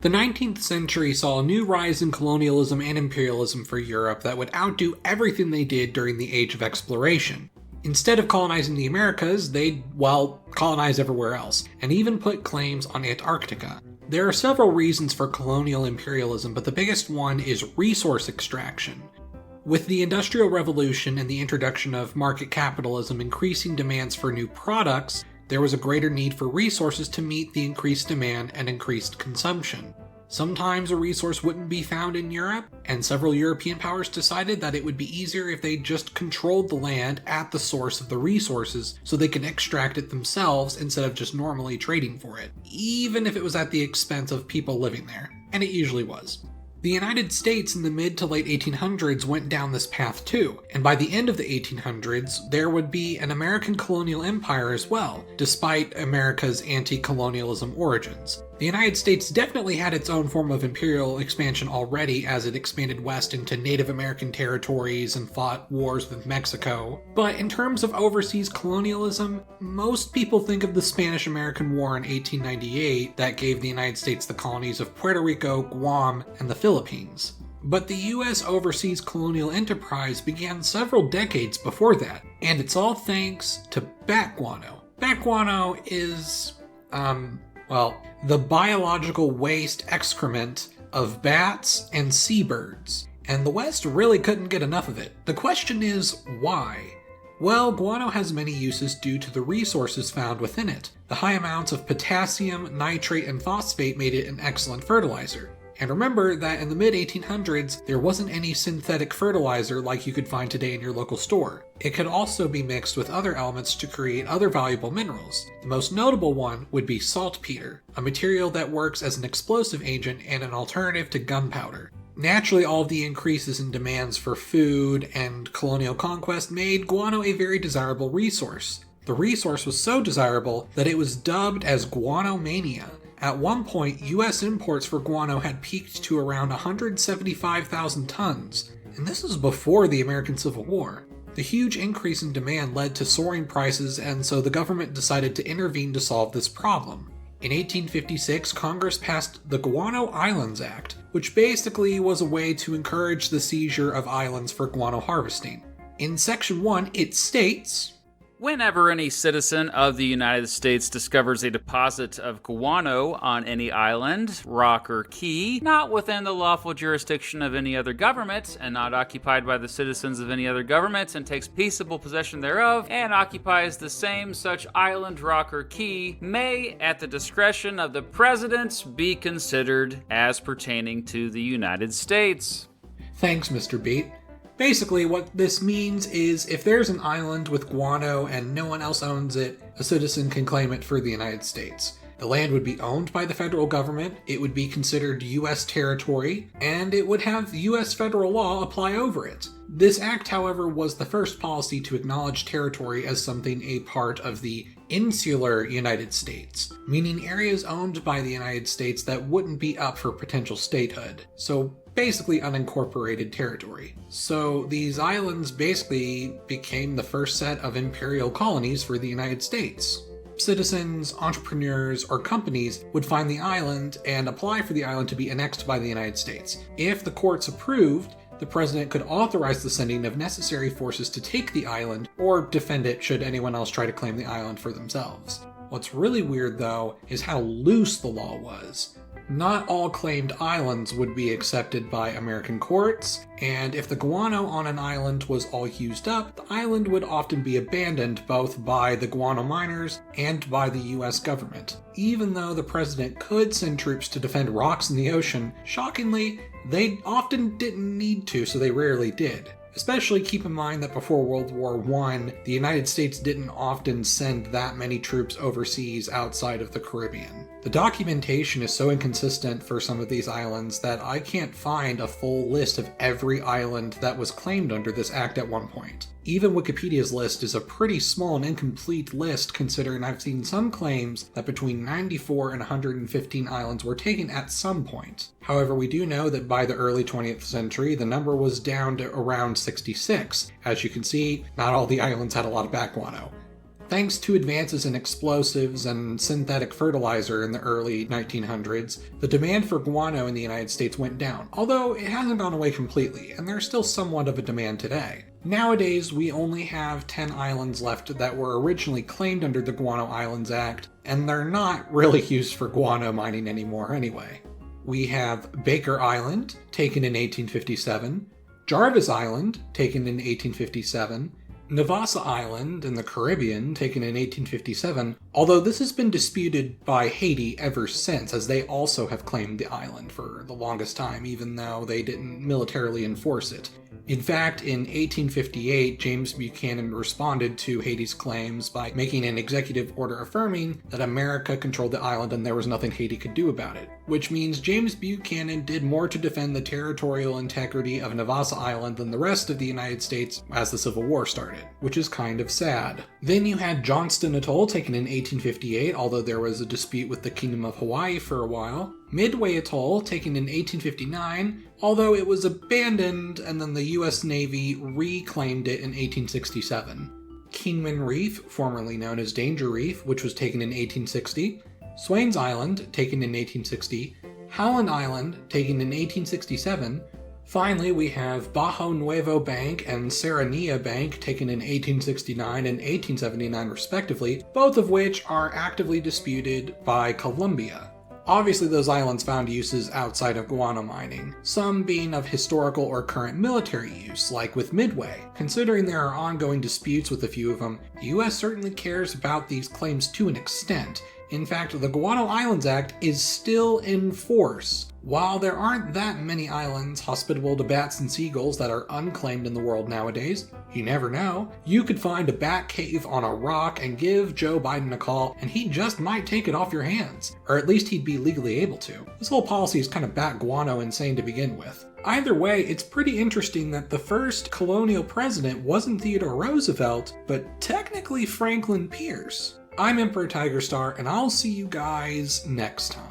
The 19th century saw a new rise in colonialism and imperialism for Europe that would outdo everything they did during the Age of Exploration. Instead of colonizing the Americas, they'd, colonize everywhere else, and even put claims on Antarctica. There are several reasons for colonial imperialism, but the biggest one is resource extraction. With the Industrial Revolution and the introduction of market capitalism increasing demands for new products, there was a greater need for resources to meet the increased demand and increased consumption. Sometimes a resource wouldn't be found in Europe, and several European powers decided that it would be easier if they just controlled the land at the source of the resources so they could extract it themselves instead of just normally trading for it, even if it was at the expense of people living there, and it usually was. The United States in the mid to late 1800s went down this path too, and by the end of the 1800s, there would be an American colonial empire as well, despite America's anti-colonialism origins. The United States definitely had its own form of imperial expansion already as it expanded west into Native American territories and fought wars with Mexico, but in terms of overseas colonialism, most people think of the Spanish-American War in 1898 that gave the United States the colonies of Puerto Rico, Guam, and the Philippines. But the US overseas colonial enterprise began several decades before that, and it's all thanks to bat guano. Bat guano is, the biological waste excrement of bats and seabirds, and the West really couldn't get enough of it. The question is, why? Well, guano has many uses due to the resources found within it. The high amounts of potassium, nitrate, and phosphate made it an excellent fertilizer. And remember that in the mid-1800s, there wasn't any synthetic fertilizer like you could find today in your local store. It could also be mixed with other elements to create other valuable minerals. The most notable one would be saltpeter, a material that works as an explosive agent and an alternative to gunpowder. Naturally, all of the increases in demands for food and colonial conquest made guano a very desirable resource. The resource was so desirable that it was dubbed as Guano Mania. At one point, US imports for guano had peaked to around 175,000 tons, and this was before the American Civil War. The huge increase in demand led to soaring prices, and so the government decided to intervene to solve this problem. In 1856, Congress passed the Guano Islands Act, which basically was a way to encourage the seizure of islands for guano harvesting. In Section 1, it states, whenever any citizen of the United States discovers a deposit of guano on any island, rock, or key, not within the lawful jurisdiction of any other government, and not occupied by the citizens of any other government, and takes peaceable possession thereof, and occupies the same such island, rock, or key, may, at the discretion of the President, be considered as pertaining to the United States. Thanks, Mr. Beat. Basically, what this means is if there's an island with guano and no one else owns it, a citizen can claim it for the United States. The land would be owned by the federal government, it would be considered U.S. territory, and it would have U.S. federal law apply over it. This act, however, was the first policy to acknowledge territory as something a part of the insular United States, meaning areas owned by the United States that wouldn't be up for potential statehood. So basically unincorporated territory. So these islands basically became the first set of imperial colonies for the United States. Citizens, entrepreneurs, or companies would find the island and apply for the island to be annexed by the United States. If the courts approved, the president could authorize the sending of necessary forces to take the island or defend it should anyone else try to claim the island for themselves. What's really weird, though, is how loose the law was. Not all claimed islands would be accepted by American courts, and if the guano on an island was all used up, the island would often be abandoned both by the guano miners and by the US government. Even though the president could send troops to defend rocks in the ocean, shockingly, they often didn't need to, so they rarely did. Especially keep in mind that before World War I, the United States didn't often send that many troops overseas outside of the Caribbean. The documentation is so inconsistent for some of these islands that I can't find a full list of every island that was claimed under this act at one point. Even Wikipedia's list is a pretty small and incomplete list, considering I've seen some claims that between 94 and 115 islands were taken at some point. However, we do know that by the early 20th century, the number was down to around 66. As you can see, not all the islands had a lot of bat guano. Thanks to advances in explosives and synthetic fertilizer in the early 1900s, the demand for guano in the United States went down, although it hasn't gone away completely, and there's still somewhat of a demand today. Nowadays, we only have 10 islands left that were originally claimed under the Guano Islands Act, and they're not really used for guano mining anymore anyway. We have Baker Island, taken in 1857, Jarvis Island, taken in 1857, Navassa Island in the Caribbean, taken in 1857, although this has been disputed by Haiti ever since, as they also have claimed the island for the longest time, even though they didn't militarily enforce it. In fact, in 1858, James Buchanan responded to Haiti's claims by making an executive order affirming that America controlled the island and there was nothing Haiti could do about it, which means James Buchanan did more to defend the territorial integrity of Navassa Island than the rest of the United States as the Civil War started, which is kind of sad. Then you had Johnston Atoll, taken in 1858, although there was a dispute with the Kingdom of Hawaii for a while. Midway Atoll, taken in 1859, although it was abandoned and then the US Navy reclaimed it in 1867. Kingman Reef, formerly known as Danger Reef, which was taken in 1860. Swains Island, taken in 1860. Howland Island, taken in 1867. Finally, we have Bajo Nuevo Bank and Serranía Bank, taken in 1869 and 1879 respectively, both of which are actively disputed by Colombia. Obviously, those islands found uses outside of guano mining, some being of historical or current military use, like with Midway. Considering there are ongoing disputes with a few of them, the US certainly cares about these claims to an extent. In fact, the Guano Islands Act is still in force. While there aren't that many islands hospitable to bats and seagulls that are unclaimed in the world nowadays, you never know. You could find a bat cave on a rock and give Joe Biden a call, and he just might take it off your hands. Or at least he'd be legally able to. This whole policy is kind of bat guano insane to begin with. Either way, it's pretty interesting that the first colonial president wasn't Theodore Roosevelt, but technically Franklin Pierce. I'm Emperor Tiger Star, and I'll see you guys next time.